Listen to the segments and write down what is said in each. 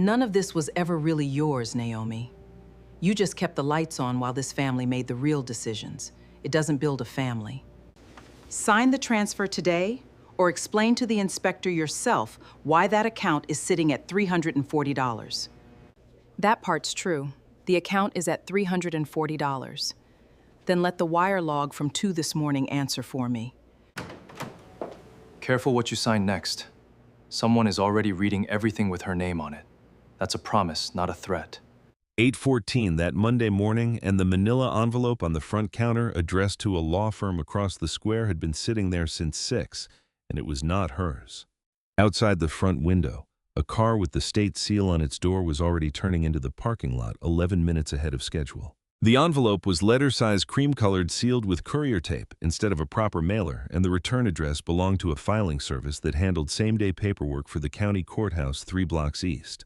None of this was ever really yours, Naomi. You just kept the lights on while this family made the real decisions. It doesn't build a family. Sign the transfer today, or explain to the inspector yourself why that account is sitting at $340. That part's true. The account is at $340. Then let the wire log from 2 this morning answer for me. Careful what you sign next. Someone is already reading everything with her name on it. That's a promise, not a threat. 8:14 that Monday morning, and the manila envelope on the front counter addressed to a law firm across the square had been sitting there since 6, and it was not hers. Outside the front window, a car with the state seal on its door was already turning into the parking lot 11 minutes ahead of schedule. The envelope was letter-size cream-colored, sealed with courier tape instead of a proper mailer, and the return address belonged to a filing service that handled same-day paperwork for the county courthouse 3 blocks east.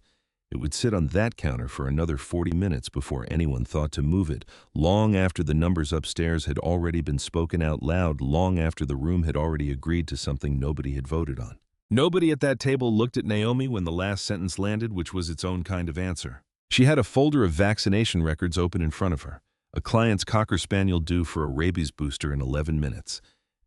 It would sit on that counter for another 40 minutes before anyone thought to move it, long after the numbers upstairs had already been spoken out loud, long after the room had already agreed to something nobody had voted on. Nobody at that table looked at Naomi when the last sentence landed, which was its own kind of answer. She had a folder of vaccination records open in front of her, a client's Cocker Spaniel due for a rabies booster in 11 minutes.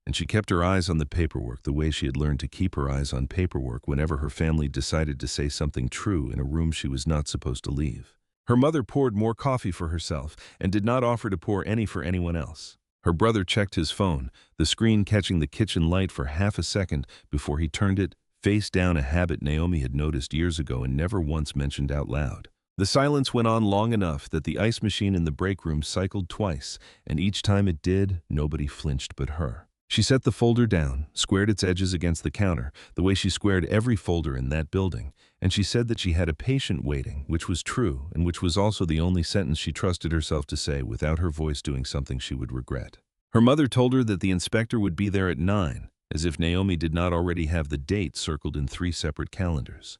And she kept her eyes on the paperwork the way she had learned to keep her eyes on paperwork whenever her family decided to say something true in a room she was not supposed to leave. Her mother poured more coffee for herself and did not offer to pour any for anyone else. Her brother checked his phone, the screen catching the kitchen light for half a second before he turned it face down, a habit Naomi had noticed years ago and never once mentioned out loud. The silence went on long enough that the ice machine in the break room cycled twice, and each time it did, nobody flinched but her. She set the folder down, squared its edges against the counter, the way she squared every folder in that building, and she said that she had a patient waiting, which was true, and which was also the only sentence she trusted herself to say without her voice doing something she would regret. Her mother told her that the inspector would be there at 9, as if Naomi did not already have the date circled in 3 separate calendars.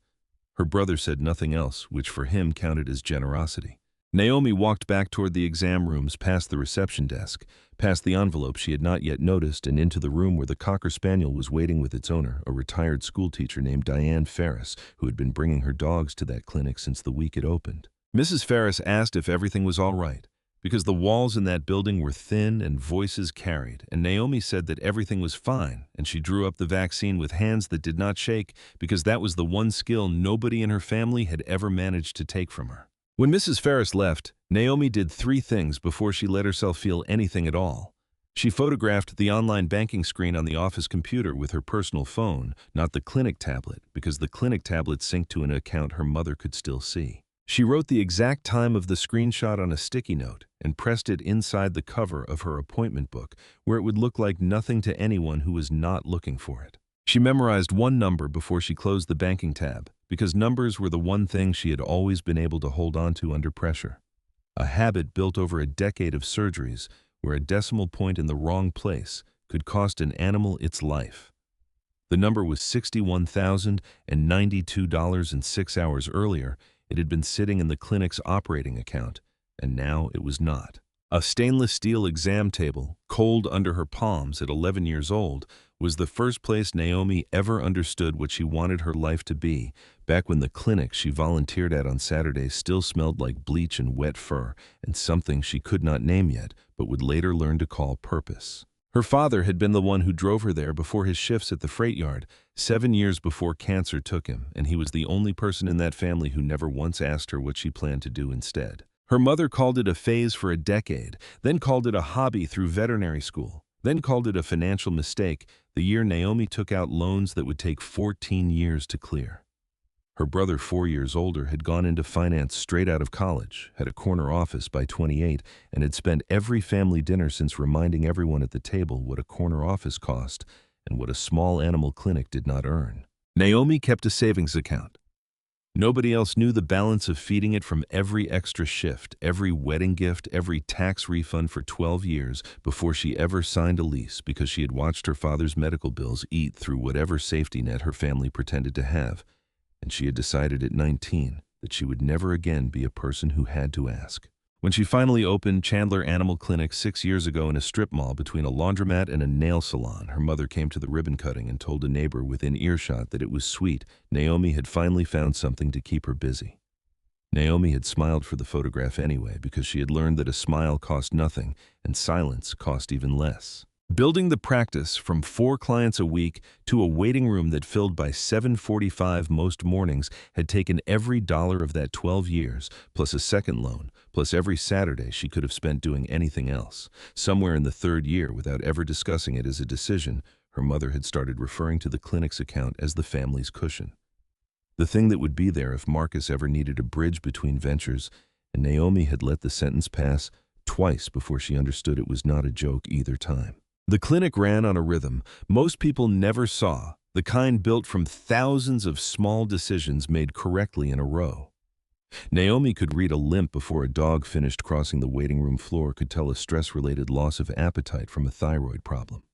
Her brother said nothing else, which for him counted as generosity. Naomi walked back toward the exam rooms, past the reception desk, past the envelope she had not yet noticed, and into the room where the Cocker Spaniel was waiting with its owner, a retired schoolteacher named Diane Ferris, who had been bringing her dogs to that clinic since the week it opened. Mrs. Ferris asked if everything was all right, because the walls in that building were thin and voices carried, and Naomi said that everything was fine, and she drew up the vaccine with hands that did not shake, because that was the one skill nobody in her family had ever managed to take from her. When Mrs. Ferris left, Naomi did 3 things before she let herself feel anything at all. She photographed the online banking screen on the office computer with her personal phone, not the clinic tablet, because the clinic tablet synced to an account her mother could still see. She wrote the exact time of the screenshot on a sticky note and pressed it inside the cover of her appointment book, where it would look like nothing to anyone who was not looking for it. She memorized 1 number before she closed the banking tab, because numbers were the one thing she had always been able to hold on to under pressure. A habit built over a decade of surgeries, where a decimal point in the wrong place could cost an animal its life. The number was $61,092, and 6 hours earlier, it had been sitting in the clinic's operating account, and now it was not. A stainless steel exam table, cold under her palms at 11 years old, was the first place Naomi ever understood what she wanted her life to be, back when the clinic she volunteered at on Saturdays still smelled like bleach and wet fur, and something she could not name yet, but would later learn to call purpose. Her father had been the one who drove her there before his shifts at the freight yard, 7 years before cancer took him, and he was the only person in that family who never once asked her what she planned to do instead. Her mother called it a phase for a decade, then called it a hobby through veterinary school, then called it a financial mistake the year Naomi took out loans that would take 14 years to clear. Her brother, 4 years older, had gone into finance straight out of college, had a corner office by 28, and had spent every family dinner since reminding everyone at the table what a corner office cost and what a small animal clinic did not earn. Naomi kept a savings account. Nobody else knew the balance of feeding it from every extra shift, every wedding gift, every tax refund for 12 years before she ever signed a lease, because she had watched her father's medical bills eat through whatever safety net her family pretended to have. And she had decided at 19 that she would never again be a person who had to ask. When she finally opened Chandler Animal Clinic 6 years ago in a strip mall between a laundromat and a nail salon, her mother came to the ribbon cutting and told a neighbor within earshot that it was sweet. Naomi had finally found something to keep her busy. Naomi had smiled for the photograph anyway because she had learned that a smile cost nothing and silence cost even less. Building the practice from 4 clients a week to a waiting room that filled by 7:45 most mornings had taken every dollar of that 12 years, plus a second loan, plus every Saturday she could have spent doing anything else. Somewhere in the 3rd year, without ever discussing it as a decision, her mother had started referring to the clinic's account as the family's cushion. The thing that would be there if Marcus ever needed a bridge between ventures, and Naomi had let the sentence pass twice before she understood it was not a joke either time. The clinic ran on a rhythm most people never saw, the kind built from thousands of small decisions made correctly in a row. Naomi could read a limp before a dog finished crossing the waiting room floor could tell a stress-related loss of appetite from a thyroid problem.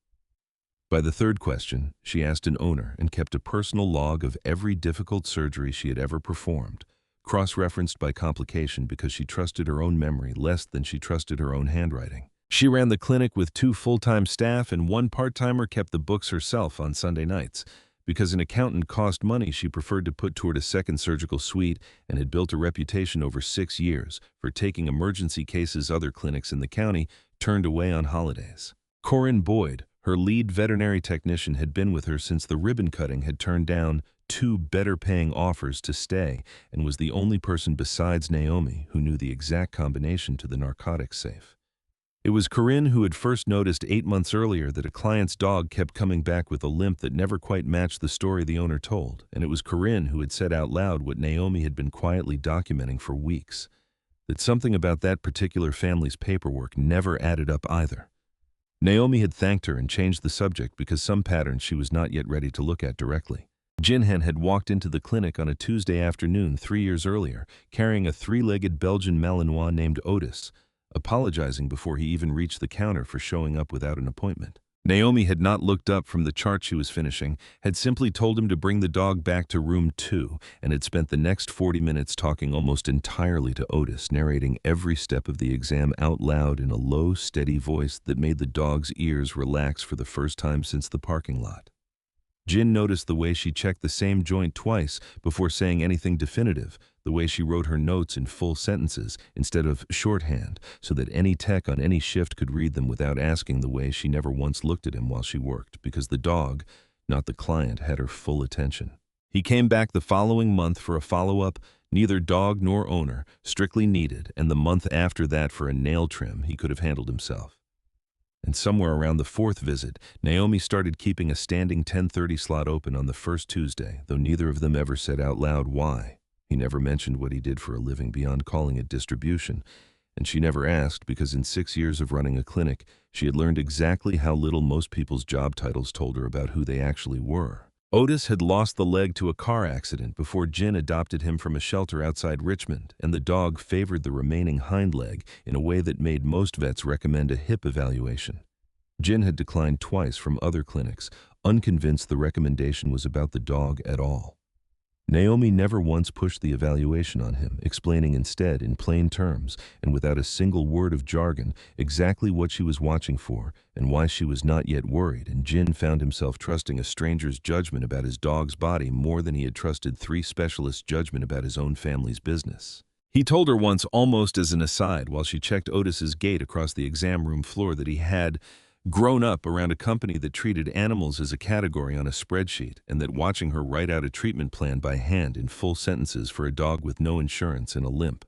By the 3rd question, she asked an owner and kept a personal log of every difficult surgery she had ever performed, cross-referenced by complication because she trusted her own memory less than she trusted her own handwriting. She ran the clinic with 2 full-time staff and 1 part-timer kept the books herself on Sunday nights. Because an accountant cost money, she preferred to put toward a second surgical suite and had built a reputation over 6 years for taking emergency cases other clinics in the county turned away on holidays. Corinne Boyd, her lead veterinary technician, had been with her since the ribbon cutting had turned down 2 better-paying offers to stay and was the only person besides Naomi who knew the exact combination to the narcotics safe. It was Corinne who had first noticed 8 months earlier that a client's dog kept coming back with a limp that never quite matched the story the owner told, and it was Corinne who had said out loud what Naomi had been quietly documenting for weeks, that something about that particular family's paperwork never added up either. Naomi had thanked her and changed the subject because some patterns she was not yet ready to look at directly. Jinhan had walked into the clinic on a Tuesday afternoon 3 years earlier, carrying a 3-legged Belgian Malinois named Otis, apologizing before he even reached the counter for showing up without an appointment. Naomi had not looked up from the chart she was finishing, had simply told him to bring the dog back to room 2, and had spent the next 40 minutes talking almost entirely to Otis, narrating every step of the exam out loud in a low, steady voice that made the dog's ears relax for the first time since the parking lot. Jin noticed the way she checked the same joint twice before saying anything definitive, the way she wrote her notes in full sentences instead of shorthand so that any tech on any shift could read them without asking, the way she never once looked at him while she worked because the dog, not the client, had her full attention. He came back the following month for a follow-up, neither dog nor owner, strictly needed, and the month after that for a nail trim he could have handled himself. And somewhere around the 4th visit, Naomi started keeping a standing 10:30 slot open on the first Tuesday, though neither of them ever said out loud why. He never mentioned what he did for a living beyond calling it distribution, and she never asked because in 6 years of running a clinic, she had learned exactly how little most people's job titles told her about who they actually were. Otis had lost the leg to a car accident before Jin adopted him from a shelter outside Richmond, and the dog favored the remaining hind leg in a way that made most vets recommend a hip evaluation. Jin had declined twice from other clinics, unconvinced the recommendation was about the dog at all. Naomi never once pushed the evaluation on him, explaining instead in plain terms and without a single word of jargon exactly what she was watching for and why she was not yet worried, and Jin found himself trusting a stranger's judgment about his dog's body more than he had trusted 3 specialists' judgment about his own family's business. He told her once, almost as an aside, while she checked Otis's gait across the exam room floor, that he had grown up around a company that treated animals as a category on a spreadsheet, and that watching her write out a treatment plan by hand in full sentences for a dog with no insurance and a limp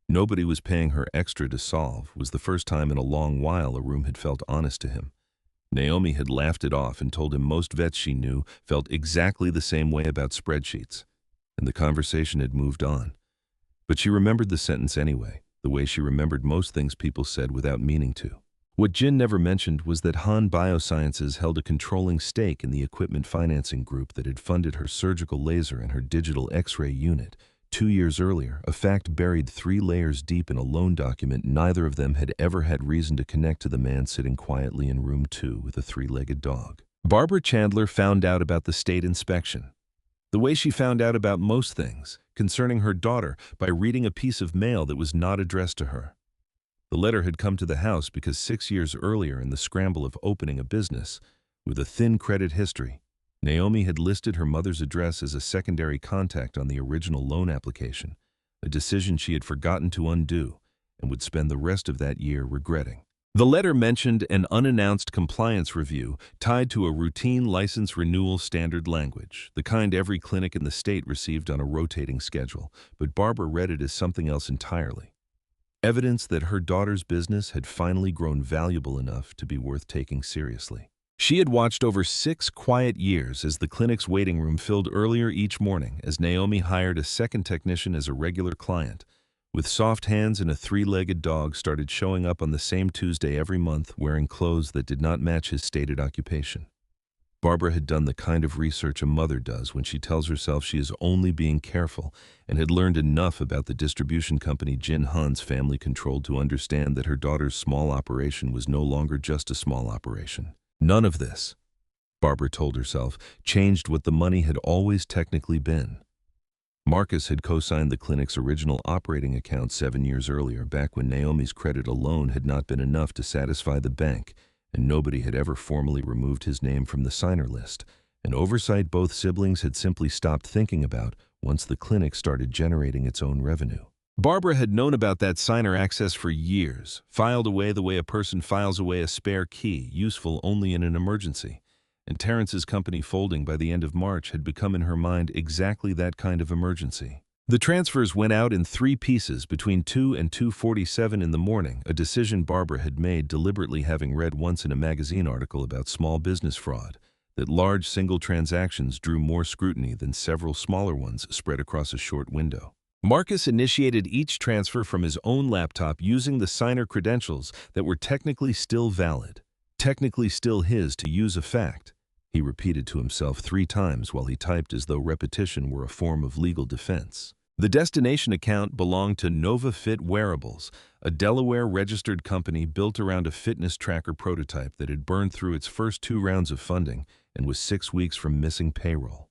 nobody was paying her extra to solve was the first time in a long while a room had felt honest to him. Naomi had laughed it off and told him most vets she knew felt exactly the same way about spreadsheets, and the conversation had moved on. But she remembered the sentence anyway, the way she remembered most things people said without meaning to. What Jin never mentioned was that Han Biosciences held a controlling stake in the equipment financing group that had funded her surgical laser and her digital X-ray unit. 2 years earlier, a fact buried 3 layers deep in a loan document neither of them had ever had reason to connect to the man sitting quietly in room 2 with a 3-legged dog. Barbara Chandler found out about the state inspection, the way she found out about most things concerning her daughter, by reading a piece of mail that was not addressed to her. The letter had come to the house because 6 years earlier, in the scramble of opening a business with a thin credit history, Naomi had listed her mother's address as a secondary contact on the original loan application, a decision she had forgotten to undo and would spend the rest of that year regretting. The letter mentioned an unannounced compliance review tied to a routine license renewal standard language, the kind every clinic in the state received on a rotating schedule, but Barbara read it as something else entirely. Evidence that her daughter's business had finally grown valuable enough to be worth taking seriously. She had watched over 6 quiet years as the clinic's waiting room filled earlier each morning as Naomi hired a second technician as a regular client, with soft hands and a 3-legged dog started showing up on the same Tuesday every month wearing clothes that did not match his stated occupation. Barbara had done the kind of research a mother does when she tells herself she is only being careful and had learned enough about the distribution company Jin Han's family controlled to understand that her daughter's small operation was no longer just a small operation. None of this, Barbara told herself, changed what the money had always technically been. Marcus had co-signed the clinic's original operating account 7 years earlier, back when Naomi's credit alone had not been enough to satisfy the bank, and nobody had ever formally removed his name from the signer list, an oversight both siblings had simply stopped thinking about once the clinic started generating its own revenue. Barbara had known about that signer access for years, filed away the way a person files away a spare key, useful only in an emergency. And Terrence's company folding by the end of March had become in her mind exactly that kind of emergency. The transfers went out in 3 pieces between 2 and 2:47 in the morning, a decision Barbara had made deliberately, having read once in a magazine article about small business fraud, that large single transactions drew more scrutiny than several smaller ones spread across a short window. Marcus initiated each transfer from his own laptop using the signer credentials that were technically still valid, technically still his to use. A fact he repeated to himself 3 times while he typed, as though repetition were a form of legal defense. The destination account belonged to Nova Fit Wearables, a Delaware-registered company built around a fitness tracker prototype that had burned through its first 2 rounds of funding and was 6 weeks from missing payroll.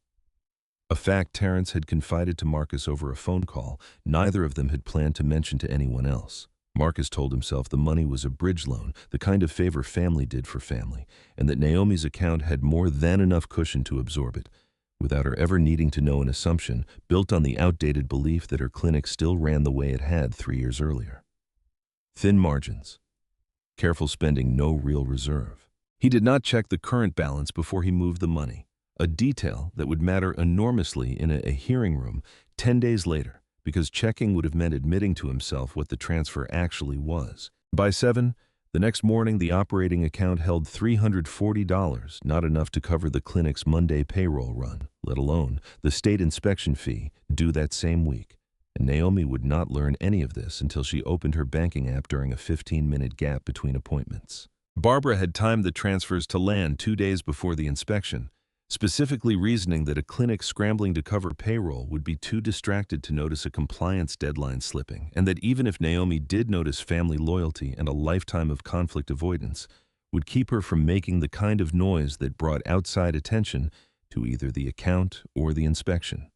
A fact Terrence had confided to Marcus over a phone call neither of them had planned to mention to anyone else. Marcus told himself the money was a bridge loan, the kind of favor family did for family, and that Naomi's account had more than enough cushion to absorb it, without her ever needing to know, an assumption built on the outdated belief that her clinic still ran the way it had 3 years earlier. Thin margins. Careful spending, no real reserve. He did not check the current balance before he moved the money, a detail that would matter enormously in a hearing room 10 days later, because checking would have meant admitting to himself what the transfer actually was. By 7, the next morning, the operating account held $340, not enough to cover the clinic's Monday payroll run, let alone the state inspection fee due that same week. And Naomi would not learn any of this until she opened her banking app during a 15-minute gap between appointments. Barbara had timed the transfers to land 2 days before the inspection, specifically reasoning that a clinic scrambling to cover payroll would be too distracted to notice a compliance deadline slipping, and that even if Naomi did notice family loyalty and a lifetime of conflict avoidance, would keep her from making the kind of noise that brought outside attention to either the account or the inspection.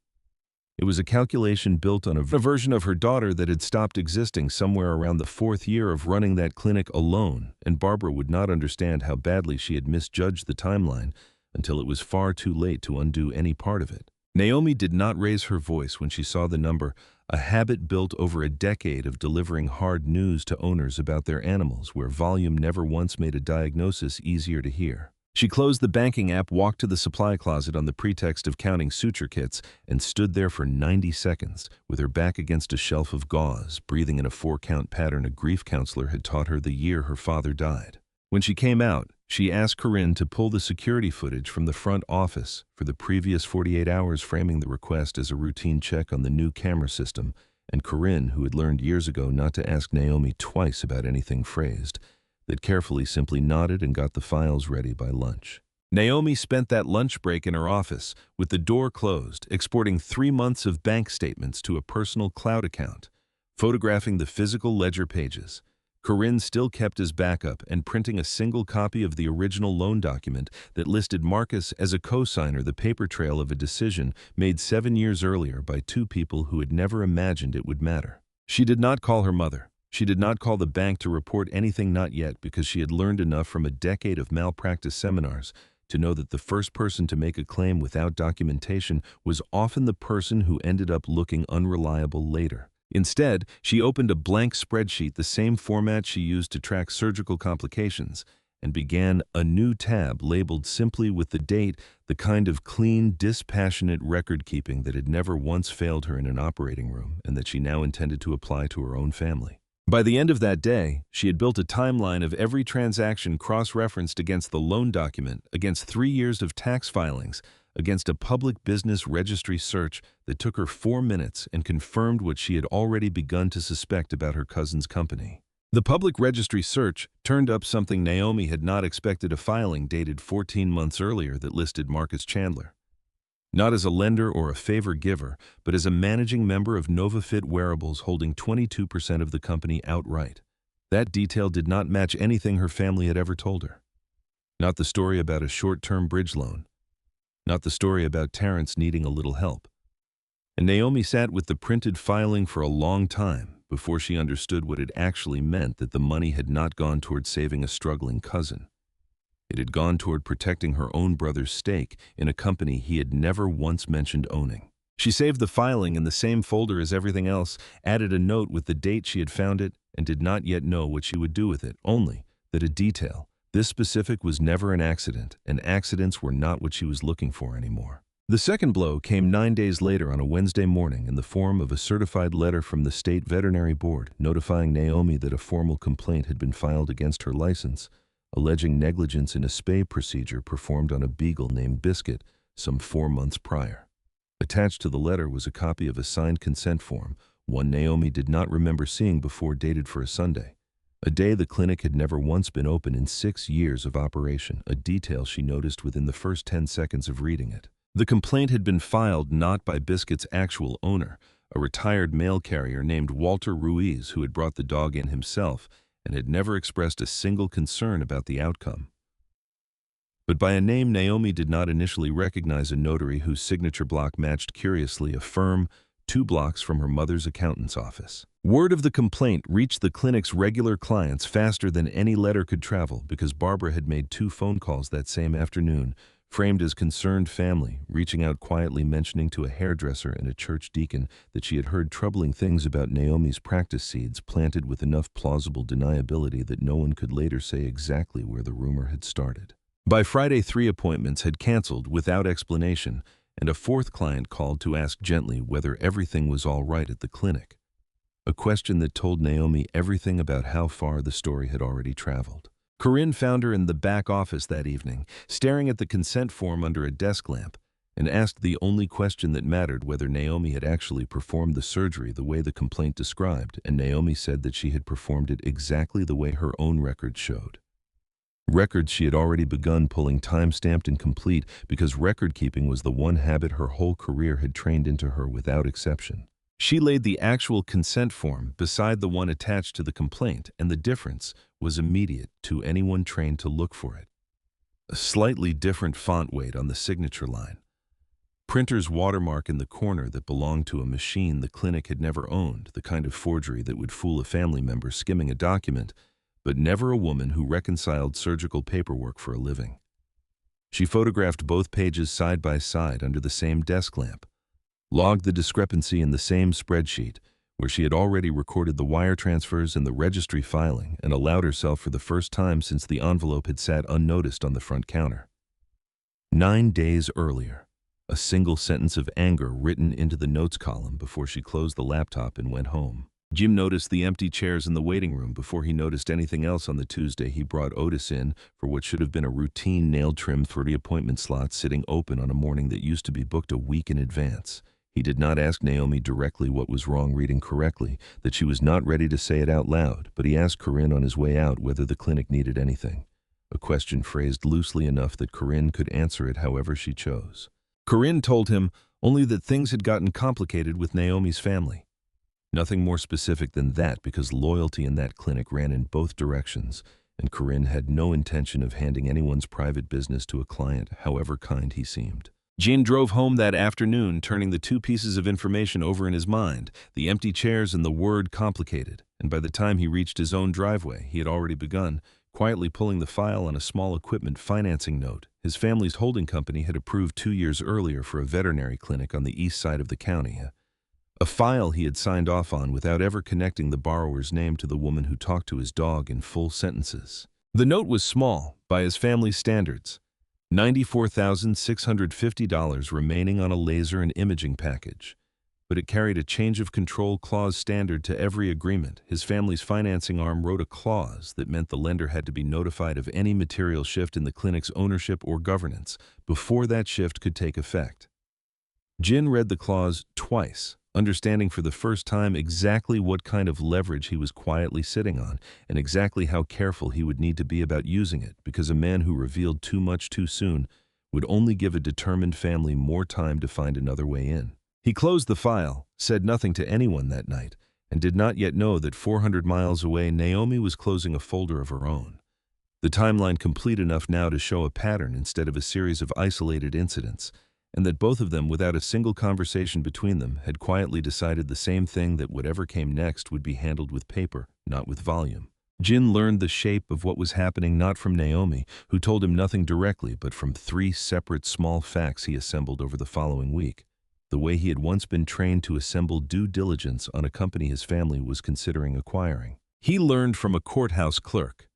It was a calculation built on a version of her daughter that had stopped existing somewhere around the 4th year of running that clinic alone, and Barbara would not understand how badly she had misjudged the timeline until it was far too late to undo any part of it. Naomi did not raise her voice when she saw the number, a habit built over a decade of delivering hard news to owners about their animals, where volume never once made a diagnosis easier to hear. She closed the banking app, walked to the supply closet on the pretext of counting suture kits, and stood there for 90 seconds, with her back against a shelf of gauze, breathing in a 4-count pattern a grief counselor had taught her the year her father died. When she came out, she asked Corinne to pull the security footage from the front office for the previous 48 hours, framing the request as a routine check on the new camera system, and Corinne, who had learned years ago not to ask Naomi twice about anything phrased, that carefully simply nodded and got the files ready by lunch. Naomi spent that lunch break in her office, with the door closed, exporting 3 months of bank statements to a personal cloud account, photographing the physical ledger pages. Corinne still kept as backup, and printing a single copy of the original loan document that listed Marcus as a co-signer, the paper trail of a decision made 7 years earlier by 2 people who had never imagined it would matter. She did not call her mother. She did not call the bank to report anything, not yet, because she had learned enough from a decade of malpractice seminars to know that the first person to make a claim without documentation was often the person who ended up looking unreliable later. Instead, she opened a blank spreadsheet, the same format she used to track surgical complications, and began a new tab labeled simply with the date, the kind of clean, dispassionate record-keeping that had never once failed her in an operating room and that she now intended to apply to her own family. By the end of that day, she had built a timeline of every transaction cross-referenced against the loan document, against 3 years of tax filings, against a public business registry search that took her 4 minutes and confirmed what she had already begun to suspect about her cousin's company. The public registry search turned up something Naomi had not expected: a filing dated 14 months earlier that listed Marcus Chandler, not as a lender or a favor giver, but as a managing member of NovaFit Wearables holding 22% of the company outright. That detail did not match anything her family had ever told her. Not the story about a short-term bridge loan. Not the story about Terrence needing a little help. And Naomi sat with the printed filing for a long time before she understood what it actually meant: that the money had not gone toward saving a struggling cousin. It had gone toward protecting her own brother's stake in a company he had never once mentioned owning. She saved the filing in the same folder as everything else, added a note with the date she had found it, and did not yet know what she would do with it, only that a detail this specific was never an accident, and accidents were not what she was looking for anymore. The second blow came 9 days later on a Wednesday morning in the form of a certified letter from the state veterinary board notifying Naomi that a formal complaint had been filed against her license, alleging negligence in a spay procedure performed on a beagle named Biscuit some 4 months prior. Attached to the letter was a copy of a signed consent form, one Naomi did not remember seeing before, dated for a Sunday. A day the clinic had never once been open in 6 years of operation, a detail she noticed within the first 10 seconds of reading it. The complaint had been filed not by Biscuit's actual owner, a retired mail carrier named Walter Ruiz, who had brought the dog in himself and had never expressed a single concern about the outcome, but by a name Naomi did not initially recognize: a notary whose signature block matched curiously a firm 2 blocks from her mother's accountant's office. Word of the complaint reached the clinic's regular clients faster than any letter could travel, because Barbara had made 2 phone calls that same afternoon, framed as concerned family, reaching out quietly, mentioning to a hairdresser and a church deacon that she had heard troubling things about Naomi's practice seeds, planted with enough plausible deniability that no one could later say exactly where the rumor had started. By Friday, 3 appointments had canceled without explanation, and a 4th client called to ask gently whether everything was all right at the clinic, a question that told Naomi everything about how far the story had already traveled. Corinne found her in the back office that evening, staring at the consent form under a desk lamp, and asked the only question that mattered: whether Naomi had actually performed the surgery the way the complaint described, and Naomi said that she had performed it exactly the way her own records showed. Records she had already begun pulling, time-stamped and complete, because record-keeping was the one habit her whole career had trained into her without exception. She laid the actual consent form beside the one attached to the complaint, and the difference was immediate to anyone trained to look for it. A slightly different font weight on the signature line. Printer's watermark in the corner that belonged to a machine the clinic had never owned, the kind of forgery that would fool a family member skimming a document, but never a woman who reconciled surgical paperwork for a living. She photographed both pages side by side under the same desk lamp, logged the discrepancy in the same spreadsheet, where she had already recorded the wire transfers and the registry filing, and allowed herself, for the first time since the envelope had sat unnoticed on the front counter. 9 days earlier, a single sentence of anger written into the notes column before she closed the laptop and went home. Jim noticed the empty chairs in the waiting room before he noticed anything else on the Tuesday he brought Otis in for what should have been a routine nail-trim 30-appointment slot, sitting open on a morning that used to be booked a week in advance. He did not ask Naomi directly what was wrong reading correctly, that she was not ready to say it out loud, but he asked Corinne on his way out whether the clinic needed anything, a question phrased loosely enough that Corinne could answer it however she chose. Corinne told him only that things had gotten complicated with Naomi's family. Nothing more specific than that, because loyalty in that clinic ran in both directions, and Corinne had no intention of handing anyone's private business to a client, however kind he seemed. Jean drove home that afternoon, turning the 2 pieces of information over in his mind, the empty chairs and the word complicated, and by the time he reached his own driveway, he had already begun quietly pulling the file on a small equipment financing note his family's holding company had approved 2 years earlier for a veterinary clinic on the east side of the county. a file he had signed off on without ever connecting the borrower's name to the woman who talked to his dog in full sentences. The note was small, by his family's standards, $94,650 remaining on a laser and imaging package. But it carried a change of control clause standard to every agreement. His family's financing arm wrote a clause that meant the lender had to be notified of any material shift in the clinic's ownership or governance before that shift could take effect. Jin read the clause twice, understanding for the first time exactly what kind of leverage he was quietly sitting on and exactly how careful he would need to be about using it, because a man who revealed too much too soon would only give a determined family more time to find another way in. He closed the file, said nothing to anyone that night, and did not yet know that 400 miles away Naomi was closing a folder of her own. The timeline complete enough now to show a pattern instead of a series of isolated incidents, and that both of them, without a single conversation between them, had quietly decided the same thing, that whatever came next would be handled with paper, not with volume. Jin learned the shape of what was happening not from Naomi, who told him nothing directly, but from 3 separate small facts he assembled over the following week. The way he had once been trained to assemble due diligence on a company his family was considering acquiring. He learned from a courthouse clerk,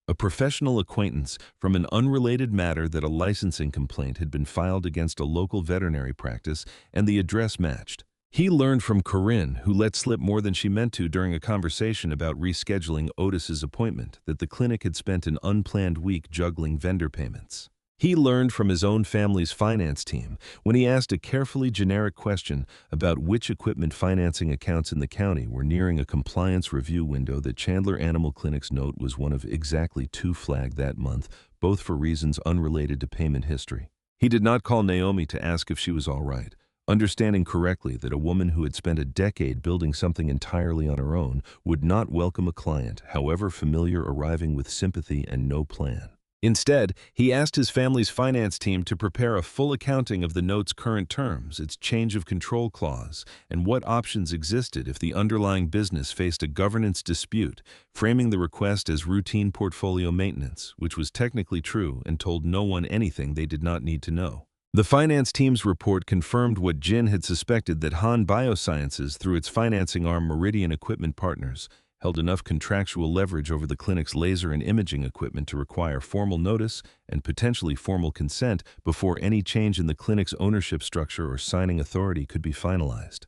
a professional acquaintance, from an unrelated matter, that a licensing complaint had been filed against a local veterinary practice and the address matched. He learned from Corinne, who let slip more than she meant to during a conversation about rescheduling Otis's appointment, that the clinic had spent an unplanned week juggling vendor payments. He learned from his own family's finance team when he asked a carefully generic question about which equipment financing accounts in the county were nearing a compliance review window, that Chandler Animal Clinic's note was one of exactly 2 flagged that month, both for reasons unrelated to payment history. He did not call Naomi to ask if she was all right, understanding correctly that a woman who had spent a decade building something entirely on her own would not welcome a client, however familiar, arriving with sympathy and no plan. Instead, he asked his family's finance team to prepare a full accounting of the note's current terms, its change of control clause, and what options existed if the underlying business faced a governance dispute, framing the request as routine portfolio maintenance, which was technically true and told no one anything they did not need to know. The finance team's report confirmed what Jin had suspected, that Han Biosciences, through its financing arm Meridian Equipment Partners, held enough contractual leverage over the clinic's laser and imaging equipment to require formal notice and potentially formal consent before any change in the clinic's ownership structure or signing authority could be finalized.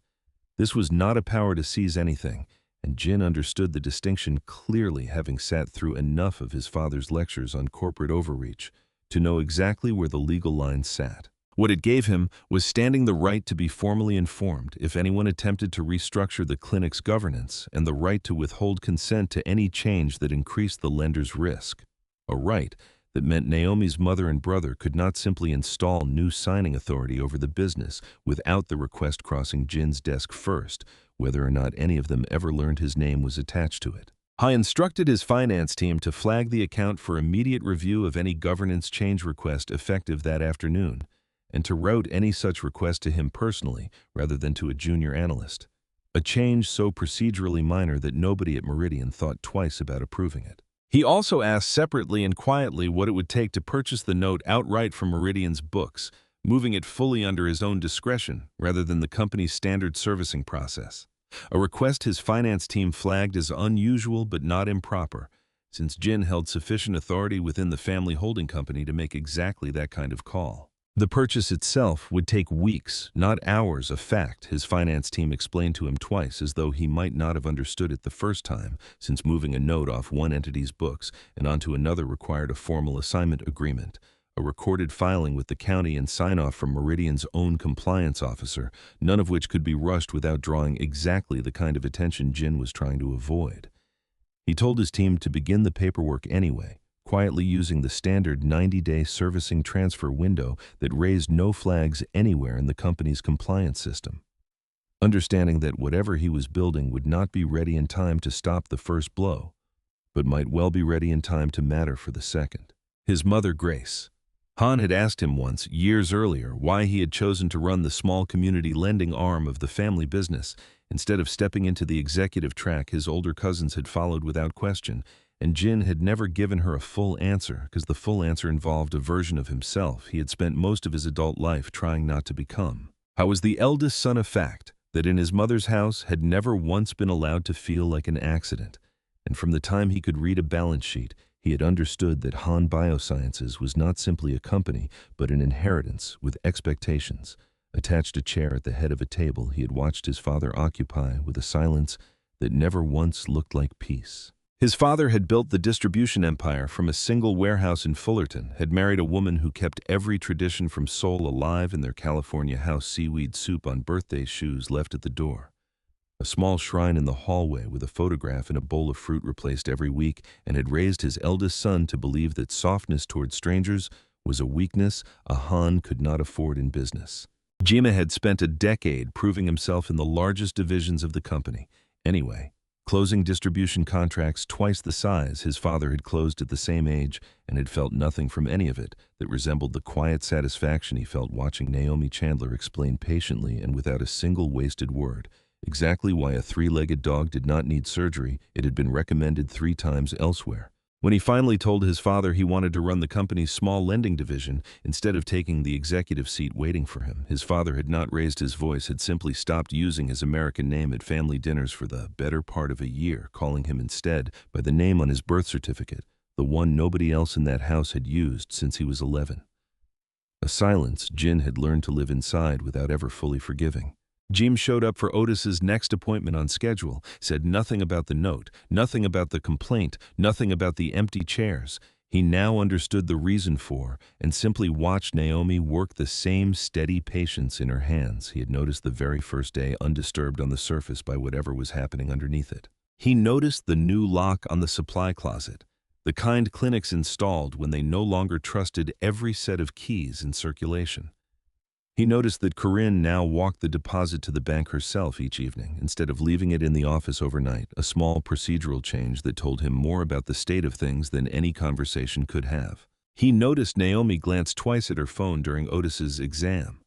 This was not a power to seize anything, and Jin understood the distinction clearly, having sat through enough of his father's lectures on corporate overreach to know exactly where the legal lines sat. What it gave him was standing the right to be formally informed if anyone attempted to restructure the clinic's governance, and the right to withhold consent to any change that increased the lender's risk. A right that meant Naomi's mother and brother could not simply install new signing authority over the business without the request crossing Jin's desk first, whether or not any of them ever learned his name was attached to it. He instructed his finance team to flag the account for immediate review of any governance change request effective that afternoon, and to route any such request to him personally rather than to a junior analyst, a change so procedurally minor that nobody at Meridian thought twice about approving it. He also asked separately and quietly what it would take to purchase the note outright from Meridian's books, moving it fully under his own discretion rather than the company's standard servicing process, a request his finance team flagged as unusual but not improper, since Jin held sufficient authority within the family holding company to make exactly that kind of call. The purchase itself would take weeks, not hours, a fact his finance team explained to him twice, as though he might not have understood it the first time, since moving a note off one entity's books and onto another required a formal assignment agreement, a recorded filing with the county, and sign-off from Meridian's own compliance officer, none of which could be rushed without drawing exactly the kind of attention Jin was trying to avoid. He told his team to begin the paperwork anyway, quietly using the standard 90-day servicing transfer window that raised no flags anywhere in the company's compliance system. Understanding that whatever he was building would not be ready in time to stop the first blow, but might well be ready in time to matter for the second. His mother, Grace. Han had asked him once, years earlier, why he had chosen to run the small community lending arm of the family business instead of stepping into the executive track his older cousins had followed without question, and Jin had never given her a full answer, because the full answer involved a version of himself he had spent most of his adult life trying not to become. How was the eldest son a fact, that in his mother's house had never once been allowed to feel like an accident, and from the time he could read a balance sheet, he had understood that Han Biosciences was not simply a company, but an inheritance with expectations. Attached a chair at the head of a table he had watched his father occupy with a silence that never once looked like peace. His father had built the distribution empire from a single warehouse in Fullerton, had married a woman who kept every tradition from Seoul alive in their California house, seaweed soup on birthday, shoes left at the door. A small shrine in the hallway with a photograph and a bowl of fruit replaced every week, and had raised his eldest son to believe that softness toward strangers was a weakness a Han could not afford in business. Jima had spent a decade proving himself in the largest divisions of the company. Anyway, closing distribution contracts twice the size his father had closed at the same age, and had felt nothing from any of it that resembled the quiet satisfaction he felt watching Naomi Chandler explain patiently and without a single wasted word exactly why a three-legged dog did not need surgery. It had been recommended 3 times elsewhere. When he finally told his father he wanted to run the company's small lending division instead of taking the executive seat waiting for him, his father had not raised his voice, had simply stopped using his American name at family dinners for the better part of a year, calling him instead by the name on his birth certificate, the one nobody else in that house had used since he was 11. A silence Jin had learned to live inside without ever fully forgiving. Jim showed up for Otis's next appointment on schedule, said nothing about the note, nothing about the complaint, nothing about the empty chairs. He now understood the reason for, and simply watched Naomi work the same steady patience in her hands he had noticed the very first day, undisturbed on the surface by whatever was happening underneath it. He noticed the new lock on the supply closet, the kind clinics installed when they no longer trusted every set of keys in circulation. He noticed that Corinne now walked the deposit to the bank herself each evening, instead of leaving it in the office overnight, a small procedural change that told him more about the state of things than any conversation could have. He noticed Naomi glance twice at her phone during Otis's exam,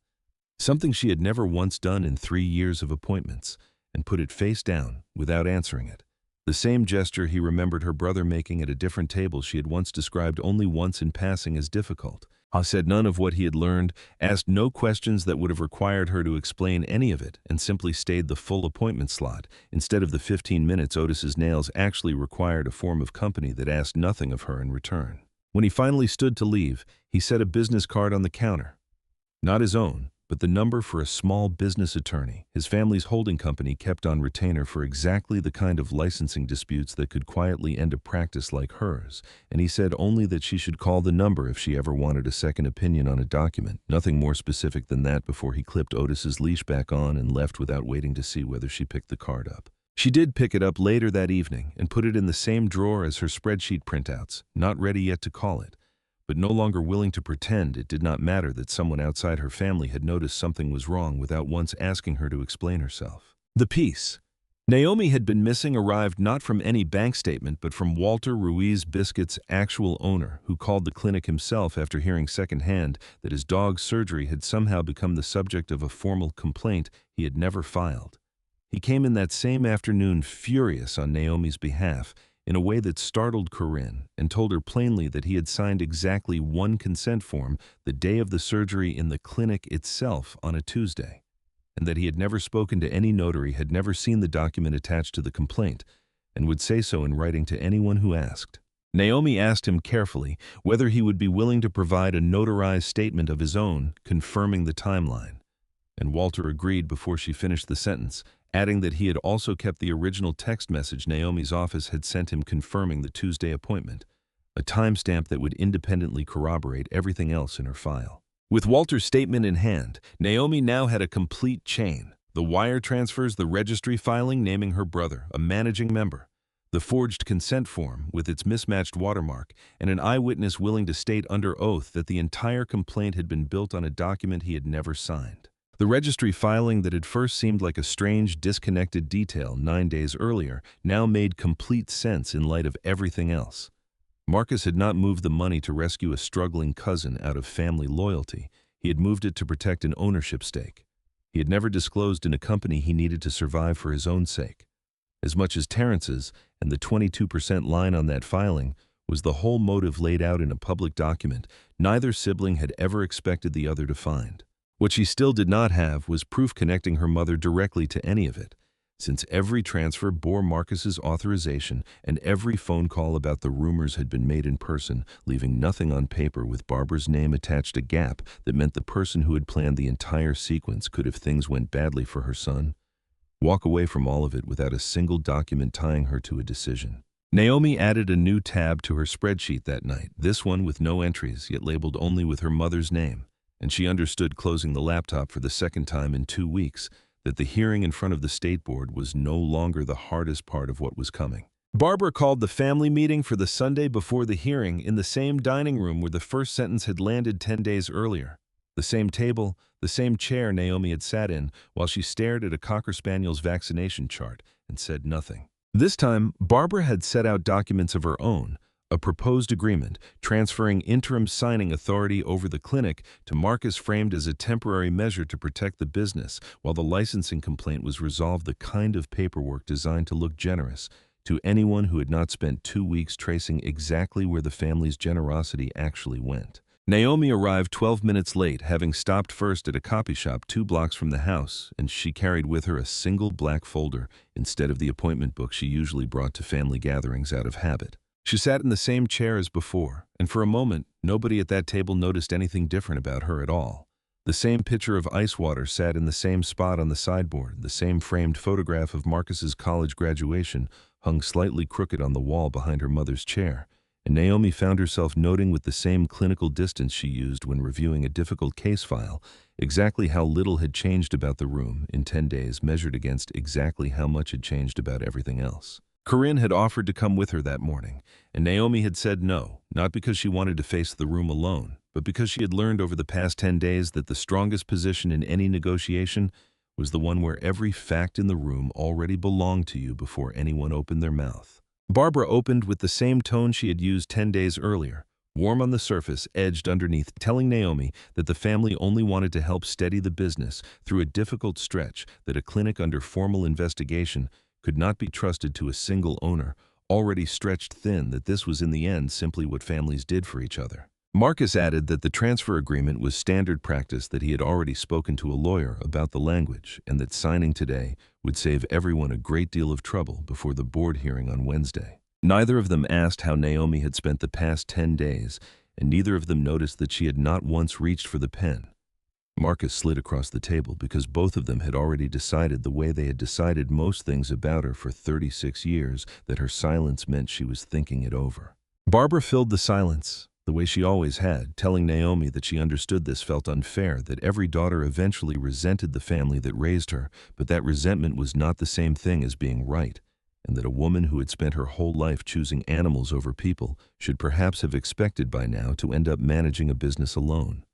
something she had never once done in 3 years of appointments, and put it face down without answering it. The same gesture he remembered her brother making at a different table she had once described only once in passing as difficult. Ha said none of what he had learned, asked no questions that would have required her to explain any of it, and simply stayed the full appointment slot. Instead of the 15 minutes Otis's nails actually required a form of company that asked nothing of her in return. When he finally stood to leave, he set a business card on the counter. Not his own, but the number for a small business attorney his family's holding company kept on retainer for exactly the kind of licensing disputes that could quietly end a practice like hers, and he said only that she should call the number if she ever wanted a second opinion on a document, nothing more specific than that, before he clipped Otis's leash back on and left without waiting to see whether she picked the card up. She did pick it up later that evening and put it in the same drawer as her spreadsheet printouts, not ready yet to call it, but no longer willing to pretend it did not matter that someone outside her family had noticed something was wrong without once asking her to explain herself. The piece Naomi had been missing arrived not from any bank statement but from Walter Ruiz Biscuit's actual owner, who called the clinic himself after hearing secondhand that his dog's surgery had somehow become the subject of a formal complaint he had never filed. He came in that same afternoon furious on Naomi's behalf, in a way that startled Corinne, and told her plainly that he had signed exactly 1 consent form the day of the surgery in the clinic itself on a Tuesday, and that he had never spoken to any notary, had never seen the document attached to the complaint, and would say so in writing to anyone who asked. Naomi asked him carefully whether he would be willing to provide a notarized statement of his own confirming the timeline, and Walter agreed before she finished the sentence, adding that he had also kept the original text message Naomi's office had sent him confirming the Tuesday appointment, a timestamp that would independently corroborate everything else in her file. With Walter's statement in hand, Naomi now had a complete chain: the wire transfers, the registry filing naming her brother a managing member, the forged consent form with its mismatched watermark, and an eyewitness willing to state under oath that the entire complaint had been built on a document he had never signed. The registry filing that had first seemed like a strange, disconnected detail 9 days earlier now made complete sense in light of everything else. Marcus had not moved the money to rescue a struggling cousin out of family loyalty. He had moved it to protect an ownership stake. He had never disclosed in a company he needed to survive for his own sake. As much as Terrence's, and the 22% line on that filing was the whole motive laid out in a public document neither sibling had ever expected the other to find. What she still did not have was proof connecting her mother directly to any of it, since every transfer bore Marcus's authorization and every phone call about the rumors had been made in person, leaving nothing on paper with Barbara's name attached, a gap that meant the person who had planned the entire sequence could, if things went badly for her son, walk away from all of it without a single document tying her to a decision. Naomi added a new tab to her spreadsheet that night, this one with no entries, yet labeled only with her mother's name, and she understood, closing the laptop for the second time in 2 weeks, that the hearing in front of the state board was no longer the hardest part of what was coming. Barbara called the family meeting for the Sunday before the hearing in the same dining room where the first sentence had landed 10 days earlier. The same table, the same chair Naomi had sat in while she stared at a Cocker Spaniel's vaccination chart and said nothing. This time, Barbara had set out documents of her own, a proposed agreement transferring interim signing authority over the clinic to Marcus, framed as a temporary measure to protect the business while the licensing complaint was resolved, the kind of paperwork designed to look generous to anyone who had not spent 2 weeks tracing exactly where the family's generosity actually went. Naomi arrived 12 minutes late, having stopped first at a copy shop 2 blocks from the house, and she carried with her a single black folder instead of the appointment book she usually brought to family gatherings out of habit. She sat in the same chair as before, and for a moment, nobody at that table noticed anything different about her at all. The same pitcher of ice water sat in the same spot on the sideboard, the same framed photograph of Marcus's college graduation hung slightly crooked on the wall behind her mother's chair, and Naomi found herself noting with the same clinical distance she used when reviewing a difficult case file exactly how little had changed about the room in 10 days measured against exactly how much had changed about everything else. Corinne had offered to come with her that morning, and Naomi had said no, not because she wanted to face the room alone, but because she had learned over the past 10 days that the strongest position in any negotiation was the one where every fact in the room already belonged to you before anyone opened their mouth. Barbara opened with the same tone she had used 10 days earlier, warm on the surface, edged underneath, telling Naomi that the family only wanted to help steady the business through a difficult stretch, that a clinic under formal investigation could not be trusted to a single owner, already stretched thin, that this was in the end simply what families did for each other. Marcus added that the transfer agreement was standard practice, that he had already spoken to a lawyer about the language, and that signing today would save everyone a great deal of trouble before the board hearing on Wednesday. Neither of them asked how Naomi had spent the past 10 days, and neither of them noticed that she had not once reached for the pen. Marcus slid across the table because both of them had already decided, the way they had decided most things about her for 36 years, that her silence meant she was thinking it over. Barbara filled the silence, the way she always had, telling Naomi that she understood this felt unfair, that every daughter eventually resented the family that raised her, but that resentment was not the same thing as being right, and that a woman who had spent her whole life choosing animals over people should perhaps have expected by now to end up managing a business alone.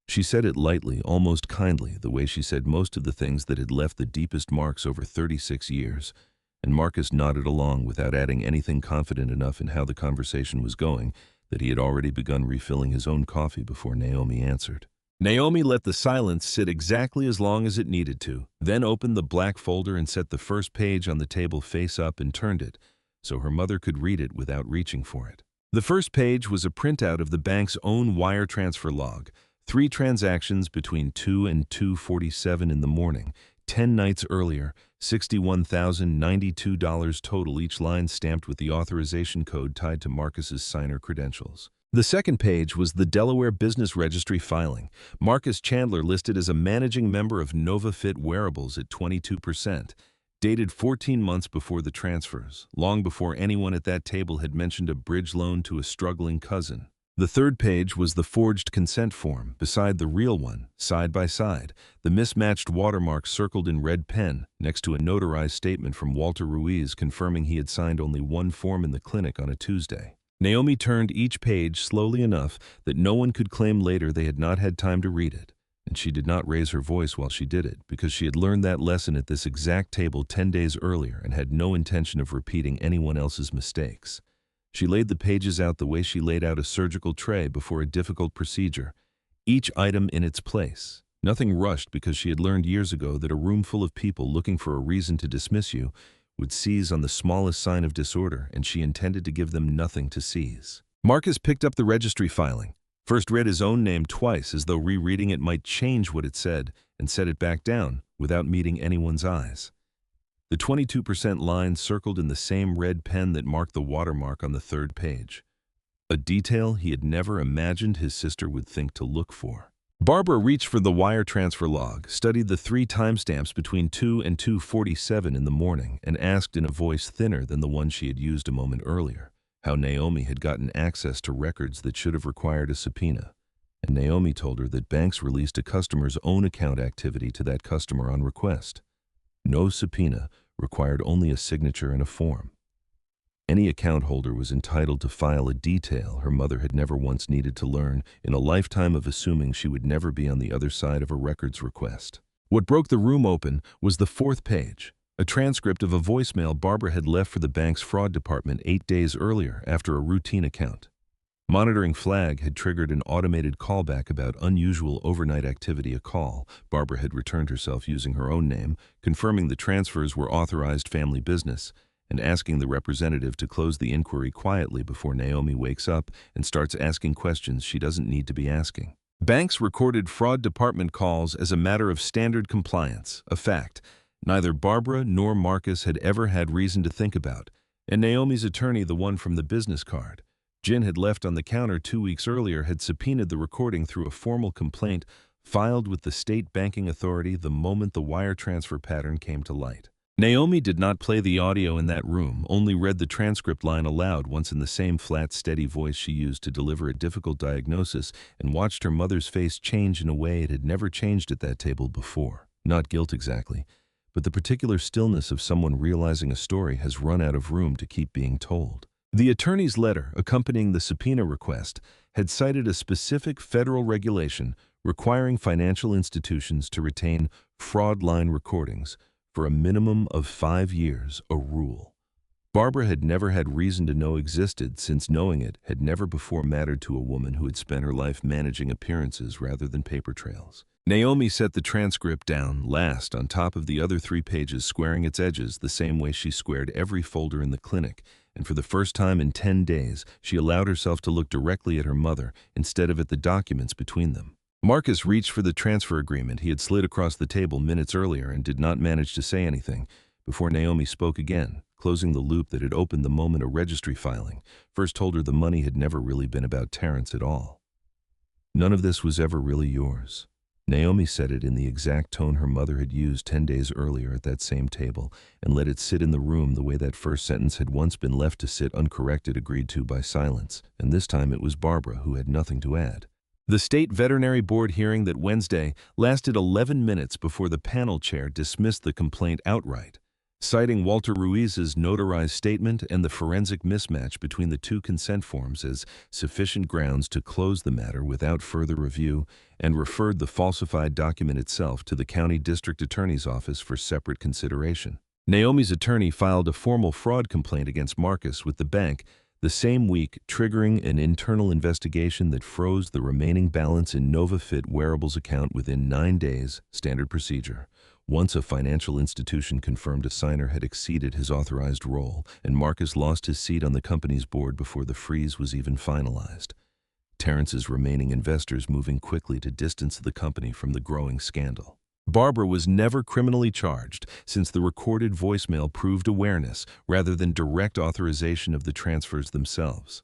She said it lightly, almost kindly, the way she said most of the things that had left the deepest marks over 36 years, and Marcus nodded along without adding anything, confident enough in how the conversation was going that he had already begun refilling his own coffee before Naomi answered. Naomi let the silence sit exactly as long as it needed to, then opened the black folder and set the first page on the table face up and turned it so her mother could read it without reaching for it. The first page was a printout of the bank's own wire transfer log, 3 transactions between 2 and 2:47 in the morning, 10 nights earlier, $61,092 total, each line stamped with the authorization code tied to Marcus's signer credentials. The second page was the Delaware Business Registry filing. Marcus Chandler listed as a managing member of NovaFit Wearables at 22%, dated 14 months before the transfers, long before anyone at that table had mentioned a bridge loan to a struggling cousin. The third page was the forged consent form, beside the real one, side by side, the mismatched watermark circled in red pen, next to a notarized statement from Walter Ruiz confirming he had signed only one form in the clinic on a Tuesday. Naomi turned each page slowly enough that no one could claim later they had not had time to read it, and she did not raise her voice while she did it, because she had learned that lesson at this exact table 10 days earlier and had no intention of repeating anyone else's mistakes. She laid the pages out the way she laid out a surgical tray before a difficult procedure, each item in its place. Nothing rushed, because she had learned years ago that a room full of people looking for a reason to dismiss you would seize on the smallest sign of disorder, and she intended to give them nothing to seize. Marcus picked up the registry filing, First read his own name twice as though rereading it might change what it said, and set it back down without meeting anyone's eyes. The 22% line circled in the same red pen that marked the watermark on the third page. A detail he had never imagined his sister would think to look for. Barbara reached for the wire transfer log, studied the 3 timestamps between 2 and 2:47 in the morning, and asked in a voice thinner than the one she had used a moment earlier, how Naomi had gotten access to records that should have required a subpoena. And Naomi told her that banks released a customer's own account activity to that customer on request. No subpoena, required only a signature and a form. Any account holder was entitled to file a detail her mother had never once needed to learn in a lifetime of assuming she would never be on the other side of a records request. What broke the room open was the 4th page, a transcript of a voicemail Barbara had left for the bank's fraud department 8 days earlier after a routine account. Monitoring flag had triggered an automated callback about unusual overnight activity. A call. Barbara had returned herself using her own name, confirming the transfers were authorized family business, and asking the representative to close the inquiry quietly before Naomi wakes up and starts asking questions she doesn't need to be asking. Banks recorded fraud department calls as a matter of standard compliance, a fact neither Barbara nor Marcus had ever had reason to think about, and Naomi's attorney, the one from the business card Jin had left on the counter 2 weeks earlier, had subpoenaed the recording through a formal complaint filed with the state banking authority the moment the wire transfer pattern came to light. Naomi did not play the audio in that room, only read the transcript line aloud once in the same flat, steady voice she used to deliver a difficult diagnosis, and watched her mother's face change in a way it had never changed at that table before. Not guilt exactly, but the particular stillness of someone realizing a story has run out of room to keep being told. The attorney's letter accompanying the subpoena request had cited a specific federal regulation requiring financial institutions to retain fraud line recordings for a minimum of 5 years, a rule Barbara had never had reason to know existed, since knowing it had never before mattered to a woman who had spent her life managing appearances rather than paper trails. Naomi set the transcript down last on top of the other 3 pages, squaring its edges the same way she squared every folder in the clinic, and for the first time in 10 days, she allowed herself to look directly at her mother instead of at the documents between them. Marcus reached for the transfer agreement he had slid across the table minutes earlier and did not manage to say anything before Naomi spoke again, closing the loop that had opened the moment a registry filing first told her the money had never really been about Terrence at all. None of this was ever really yours. Naomi said it in the exact tone her mother had used 10 days earlier at that same table, and let it sit in the room the way that first sentence had once been left to sit uncorrected, agreed to by silence, and this time it was Barbara who had nothing to add. The state veterinary board hearing that Wednesday lasted 11 minutes before the panel chair dismissed the complaint outright, citing Walter Ruiz's notarized statement and the forensic mismatch between the 2 consent forms as sufficient grounds to close the matter without further review, and referred the falsified document itself to the county district attorney's office for separate consideration. Naomi's attorney filed a formal fraud complaint against Marcus with the bank the same week, triggering an internal investigation that froze the remaining balance in NovaFit Wearables account within 9 days, standard procedure. Once a financial institution confirmed a signer had exceeded his authorized role, and Marcus lost his seat on the company's board before the freeze was even finalized. Terrence's remaining investors moving quickly to distance the company from the growing scandal. Barbara was never criminally charged, since the recorded voicemail proved awareness rather than direct authorization of the transfers themselves.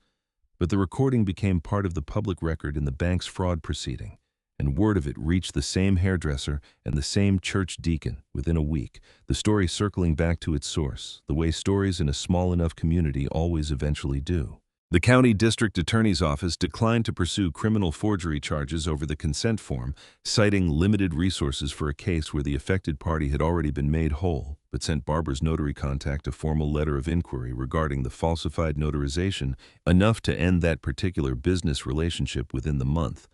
But the recording became part of the public record in the bank's fraud proceeding, and word of it reached the same hairdresser and the same church deacon within a week, the story circling back to its source, the way stories in a small enough community always eventually do. The county district attorney's office declined to pursue criminal forgery charges over the consent form, citing limited resources for a case where the affected party had already been made whole, but sent Barbara's notary contact a formal letter of inquiry regarding the falsified notarization, enough to end that particular business relationship within the month,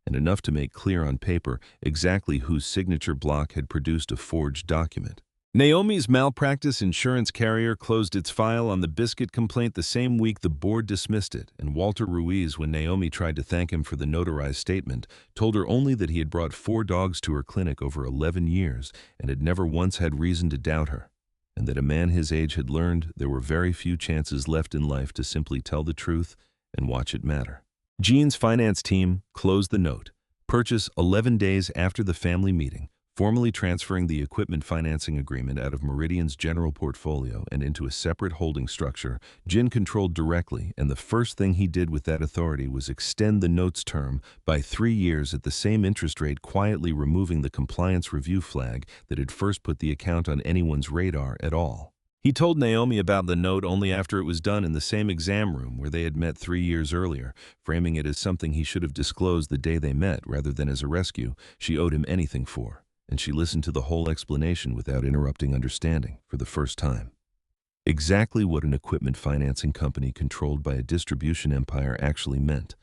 and enough to make clear on paper exactly whose signature block had produced a forged document. Naomi's malpractice insurance carrier closed its file on the biscuit complaint the same week the board dismissed it, and Walter Ruiz, when Naomi tried to thank him for the notarized statement, told her only that he had brought 4 dogs to her clinic over 11 years and had never once had reason to doubt her, and that a man his age had learned there were very few chances left in life to simply tell the truth and watch it matter. Jean's finance team closed the note, purchase 11 days after the family meeting, formally transferring the equipment financing agreement out of Meridian's general portfolio and into a separate holding structure Jin controlled directly, and the first thing he did with that authority was extend the note's term by 3 years at the same interest rate, quietly removing the compliance review flag that had first put the account on anyone's radar at all. He told Naomi about the note only after it was done in the same exam room where they had met 3 years earlier, framing it as something he should have disclosed the day they met rather than as a rescue she owed him anything for, and she listened to the whole explanation without interrupting, understanding, for the first time, exactly what an equipment financing company controlled by a distribution empire actually meant,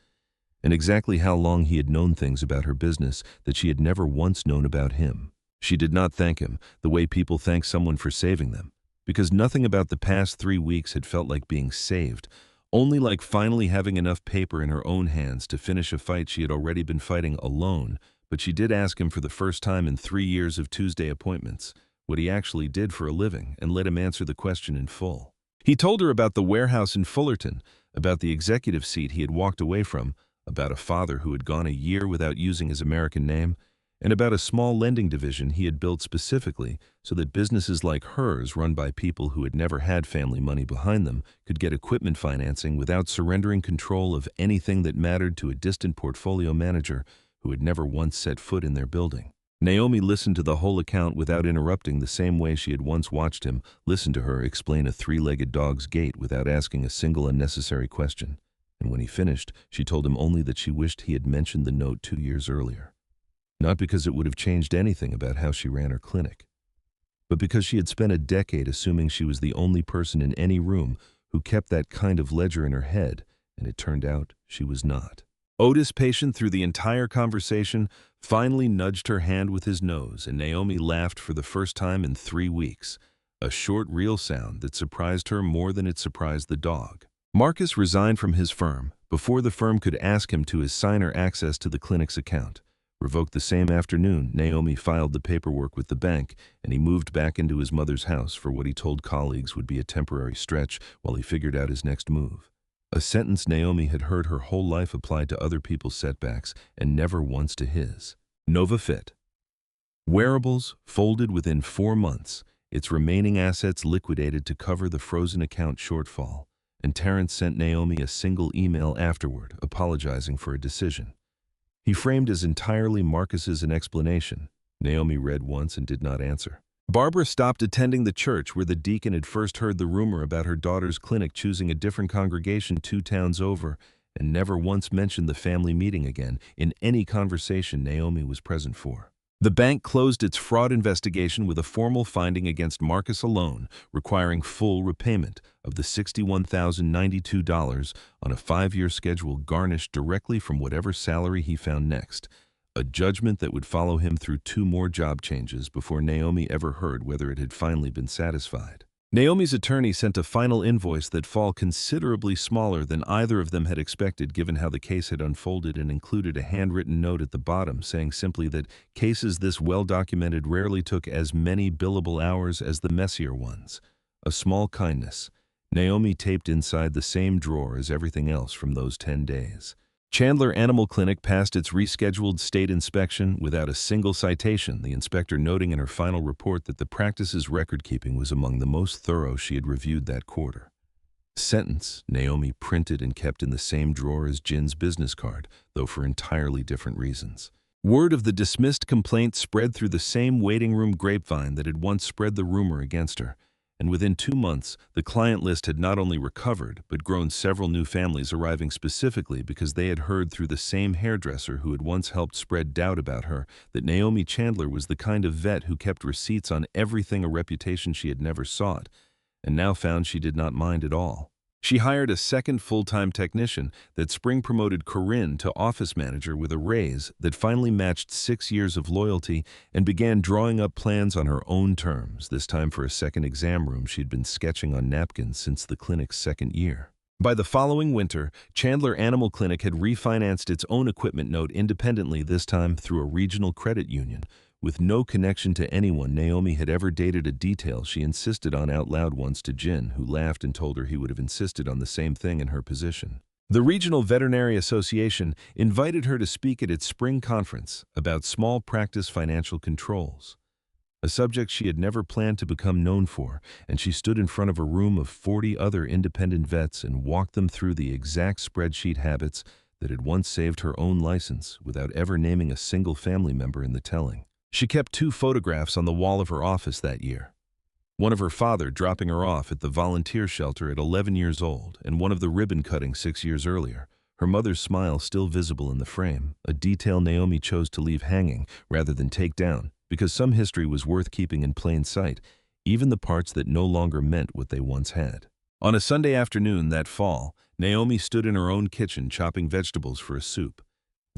and exactly how long he had known things about her business that she had never once known about him. She did not thank him the way people thank someone for saving them, because nothing about the past 3 weeks had felt like being saved, only like finally having enough paper in her own hands to finish a fight she had already been fighting alone. But she did ask him for the first time in 3 years of Tuesday appointments what he actually did for a living and let him answer the question in full. He told her about the warehouse in Fullerton, about the executive seat he had walked away from, about a father who had gone a year without using his American name, and about a small lending division he had built specifically so that businesses like hers, run by people who had never had family money behind them, could get equipment financing without surrendering control of anything that mattered to a distant portfolio manager who had never once set foot in their building. Naomi listened to the whole account without interrupting, the same way she had once watched him listen to her explain a 3-legged dog's gait without asking a single unnecessary question. And when he finished, she told him only that she wished he had mentioned the note 2 years earlier. Not because it would have changed anything about how she ran her clinic, but because she had spent a decade assuming she was the only person in any room who kept that kind of ledger in her head, and it turned out she was not. Otis, patient through the entire conversation, finally nudged her hand with his nose, and Naomi laughed for the first time in 3 weeks, a short, real sound that surprised her more than it surprised the dog. Marcus resigned from his firm before the firm could ask him to assign her access to the clinic's account. Revoked the same afternoon, Naomi filed the paperwork with the bank, and he moved back into his mother's house for what he told colleagues would be a temporary stretch while he figured out his next move. A sentence Naomi had heard her whole life applied to other people's setbacks and never once to his. Nova Fit. Wearables folded within 4 months, its remaining assets liquidated to cover the frozen account shortfall, and Terrence sent Naomi a single email afterward, apologizing for a decision he framed as entirely Marcus's an explanation. Naomi read once and did not answer. Barbara stopped attending the church where the deacon had first heard the rumor about her daughter's clinic choosing a different congregation 2 towns over, and never once mentioned the family meeting again in any conversation Naomi was present for. The bank closed its fraud investigation with a formal finding against Marcus alone, requiring full repayment of the $61,092 on a 5-year schedule garnished directly from whatever salary he found next, a judgment that would follow him through 2 more job changes before Naomi ever heard whether it had finally been satisfied. Naomi's attorney sent a final invoice that fell considerably smaller than either of them had expected given how the case had unfolded, and included a handwritten note at the bottom saying simply that cases this well-documented rarely took as many billable hours as the messier ones. A small kindness Naomi taped inside the same drawer as everything else from those 10 days. Chandler Animal Clinic passed its rescheduled state inspection without a single citation, the inspector noting in her final report that the practice's record-keeping was among the most thorough she had reviewed that quarter. Sentence Naomi printed and kept in the same drawer as Jin's business card, though for entirely different reasons. Word of the dismissed complaint spread through the same waiting room grapevine that had once spread the rumor against her, and within 2 months, the client list had not only recovered, but grown, several new families arriving specifically because they had heard through the same hairdresser who had once helped spread doubt about her that Naomi Chandler was the kind of vet who kept receipts on everything, a reputation she had never sought, and now found she did not mind at all. She hired a second full-time technician that spring promoted Corinne to office manager with a raise that finally matched 6 years of loyalty, and began drawing up plans on her own terms, this time for a second exam room she'd been sketching on napkins since the clinic's 2nd year. By the following winter, Chandler Animal Clinic had refinanced its own equipment note independently, this time through a regional credit union. With no connection to anyone Naomi had ever dated, a detail she insisted on out loud once to Jin, who laughed and told her he would have insisted on the same thing in her position. The Regional Veterinary Association invited her to speak at its spring conference about small practice financial controls, a subject she had never planned to become known for, and she stood in front of a room of 40 other independent vets and walked them through the exact spreadsheet habits that had once saved her own license without ever naming a single family member in the telling. She kept 2 photographs on the wall of her office that year. One of her father dropping her off at the volunteer shelter at 11 years old, and one of the ribbon cutting 6 years earlier. Her mother's smile still visible in the frame, a detail Naomi chose to leave hanging rather than take down, because some history was worth keeping in plain sight, even the parts that no longer meant what they once had. On a Sunday afternoon that fall, Naomi stood in her own kitchen chopping vegetables for a soup.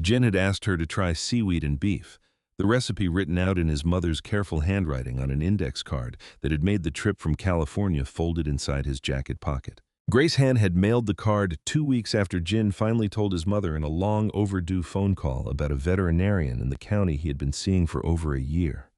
Jen had asked her to try seaweed and beef, the recipe written out in his mother's careful handwriting on an index card that had made the trip from California folded inside his jacket pocket. Grace Hand had mailed the card 2 weeks after Jin finally told his mother in a long overdue phone call about a veterinarian in the county he had been seeing for over a year.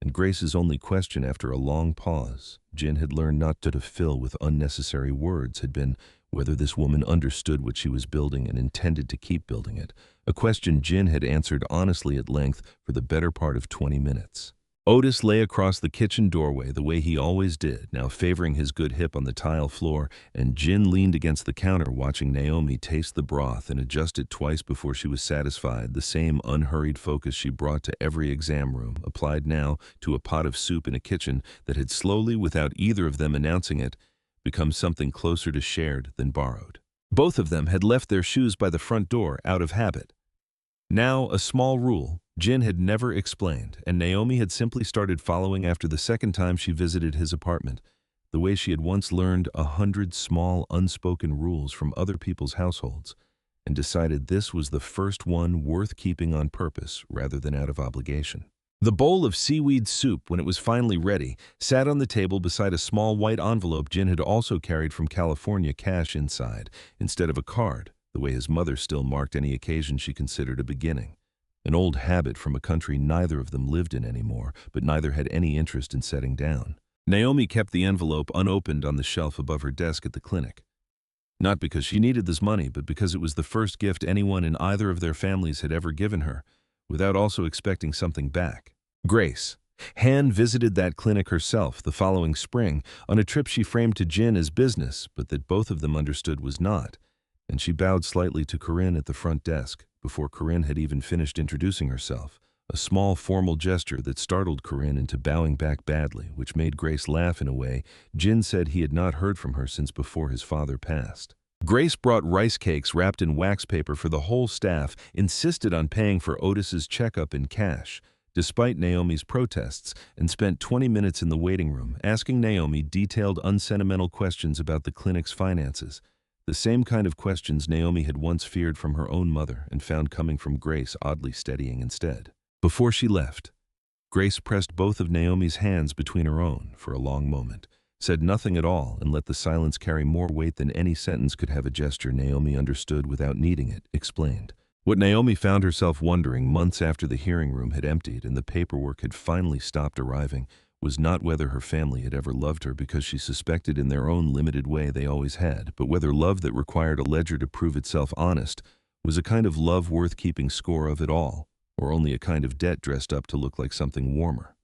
And Grace's only question after a long pause, Jin had learned not to fill with unnecessary words, had been whether this woman understood what she was building and intended to keep building it, a question Jin had answered honestly at length for the better part of 20 minutes. Otis lay across the kitchen doorway the way he always did, now favoring his good hip on the tile floor, and Jin leaned against the counter watching Naomi taste the broth and adjust it twice before she was satisfied. The same unhurried focus she brought to every exam room, applied now to a pot of soup in a kitchen that had slowly, without either of them announcing it, become something closer to shared than borrowed. Both of them had left their shoes by the front door out of habit. Now, a small rule Jin had never explained, and Naomi had simply started following after the second time she visited his apartment, the way she had once learned 100 small, unspoken rules from other people's households, and decided this was the first one worth keeping on purpose rather than out of obligation. The bowl of seaweed soup, when it was finally ready, sat on the table beside a small white envelope Jin had also carried from California, cash inside, instead of a card, the way his mother still marked any occasion she considered a beginning. An old habit from a country neither of them lived in anymore, but neither had any interest in setting down. Naomi kept the envelope unopened on the shelf above her desk at the clinic. Not because she needed this money, but because it was the first gift anyone in either of their families had ever given her, without also expecting something back. Grace Hand visited that clinic herself the following spring on a trip she framed to Jin as business, but that both of them understood was not, and she bowed slightly to Corinne at the front desk before Corinne had even finished introducing herself, a small formal gesture that startled Corinne into bowing back badly, which made Grace laugh in a way Jin said he had not heard from her since before his father passed. Grace brought rice cakes wrapped in wax paper for the whole staff, insisted on paying for Otis's checkup in cash, despite Naomi's protests, and spent 20 minutes in the waiting room asking Naomi detailed, unsentimental questions about the clinic's finances, the same kind of questions Naomi had once feared from her own mother and found coming from Grace oddly steadying instead. Before she left, Grace pressed both of Naomi's hands between her own for a long moment, said nothing at all, and let the silence carry more weight than any sentence could have. A gesture Naomi understood without needing it, explained. What Naomi found herself wondering months after the hearing room had emptied and the paperwork had finally stopped arriving was not whether her family had ever loved her, because she suspected in their own limited way they always had, but whether love that required a ledger to prove itself honest was a kind of love worth keeping score of at all, or only a kind of debt dressed up to look like something warmer.